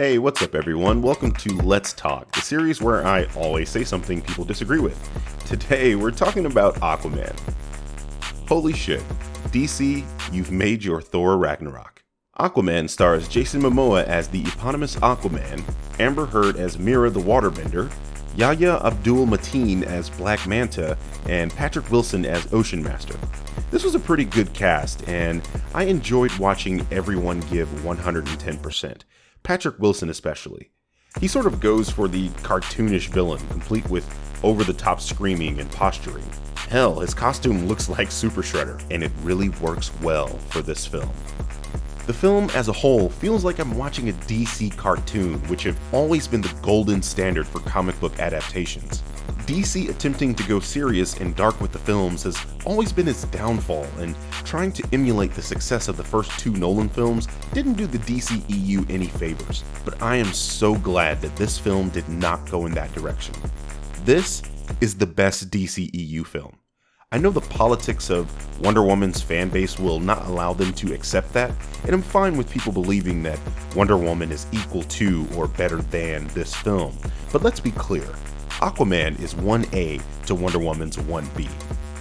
Hey, what's up everyone? Welcome to Let's Talk, the series where I always say something people disagree with. Today, we're talking about Aquaman. Holy shit, DC, you've made your Thor Ragnarok. Aquaman stars Jason Momoa as the eponymous Aquaman, Amber Heard as Mera the Waterbender, Yahya Abdul-Mateen as Black Manta, and Patrick Wilson as Ocean Master. This was a pretty good cast, and I enjoyed watching everyone give 110%. Patrick Wilson especially. He sort of goes for the cartoonish villain, complete with over-the-top screaming and posturing. Hell, his costume looks like Super Shredder, and it really works well for this film. The film as a whole feels like I'm watching a DC cartoon, which have always been the golden standard for comic book adaptations. DC attempting to go serious and dark with the films has always been its downfall, and trying to emulate the success of the first two Nolan films didn't do the DCEU any favors. But I am so glad that this film did not go in that direction. This is the best DCEU film. I know the politics of Wonder Woman's fan base will not allow them to accept that, and I'm fine with people believing that Wonder Woman is equal to or better than this film. But let's be clear, Aquaman is 1A to Wonder Woman's 1B.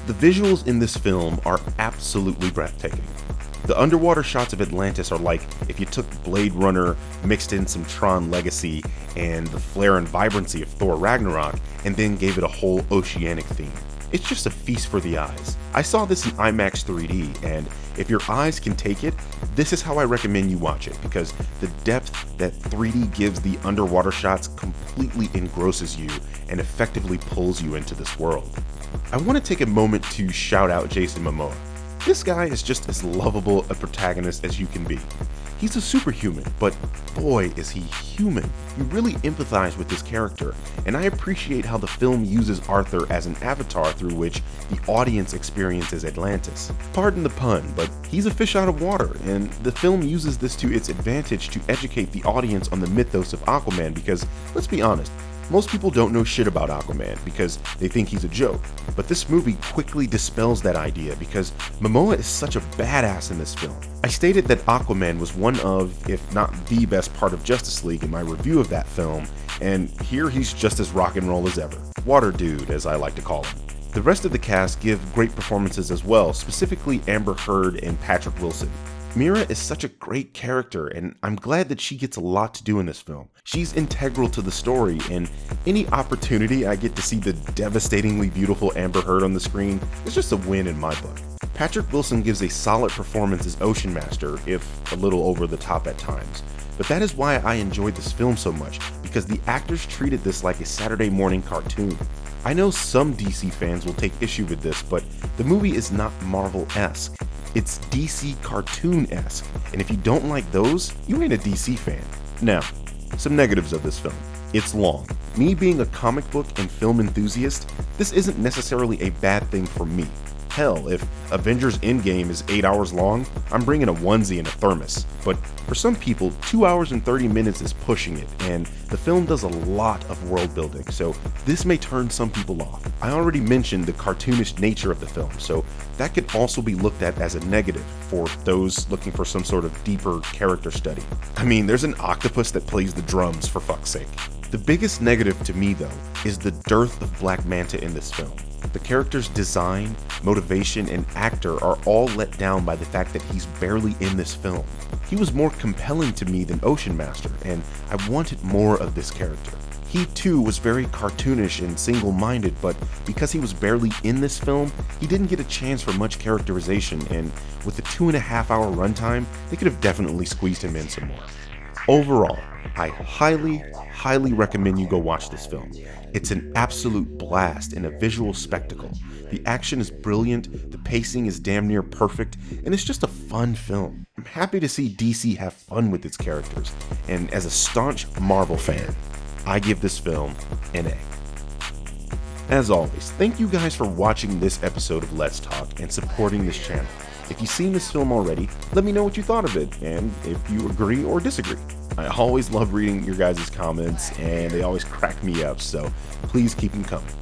The visuals in this film are absolutely breathtaking. The underwater shots of Atlantis are like if you took Blade Runner, mixed in some Tron Legacy, and the flair and vibrancy of Thor Ragnarok, and then gave it a whole oceanic theme. It's just a feast for the eyes. I saw this in IMAX 3D, and if your eyes can take it, this is how I recommend you watch it, because the depth that 3D gives the underwater shots completely engrosses you and effectively pulls you into this world. I want to take a moment to shout out Jason Momoa. This guy is just as lovable a protagonist as you can be. He's a superhuman, but boy is he human. You really empathize with this character, and I appreciate how the film uses Arthur as an avatar through which the audience experiences Atlantis. Pardon the pun, but he's a fish out of water, and the film uses this to its advantage to educate the audience on the mythos of Aquaman because, let's be honest, most people don't know shit about Aquaman because they think he's a joke, but this movie quickly dispels that idea because Momoa is such a badass in this film. I stated that Aquaman was one of, if not the best part of Justice League in my review of that film, and here he's just as rock and roll as ever. Water dude, as I like to call him. The rest of the cast give great performances as well, specifically Amber Heard and Patrick Wilson. Mera is such a great character, and I'm glad that she gets a lot to do in this film. She's integral to the story, and any opportunity I get to see the devastatingly beautiful Amber Heard on the screen is just a win in my book. Patrick Wilson gives a solid performance as Ocean Master, if a little over the top at times. But that is why I enjoyed this film so much, because the actors treated this like a Saturday morning cartoon. I know some DC fans will take issue with this, but the movie is not Marvel-esque. It's DC cartoon-esque, and if you don't like those, you ain't a DC fan. Now, some negatives of this film. It's long. Me being a comic book and film enthusiast, this isn't necessarily a bad thing for me. Hell, if Avengers Endgame is 8 hours long, I'm bringing a onesie and a thermos. But for some people, 2 hours and 30 minutes is pushing it, and the film does a lot of world building, so this may turn some people off. I already mentioned the cartoonish nature of the film, so that could also be looked at as a negative for those looking for some sort of deeper character study. I mean, there's an octopus that plays the drums, for fuck's sake. The biggest negative to me, though, is the dearth of Black Manta in this film. The character's design, motivation, and actor are all let down by the fact that he's barely in this film. He was more compelling to me than Ocean Master, and I wanted more of this character. He too was very cartoonish and single-minded, but because he was barely in this film, he didn't get a chance for much characterization, and with a 2.5-hour runtime, they could have definitely squeezed him in some more. Overall, I highly recommend you go watch this film. It's an absolute blast and a visual spectacle. The action is brilliant, the pacing is damn near perfect, and it's just a fun film. I'm happy to see DC have fun with its characters, and as a staunch Marvel fan, I give this film an A. As always, thank you guys for watching this episode of Let's Talk and supporting this channel. If you've seen this film already, let me know what you thought of it, and if you agree or disagree. I always love reading your guys' comments, and they always crack me up, so please keep them coming.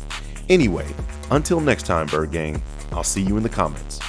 Anyway, until next time, Bird Gang, I'll see you in the comments.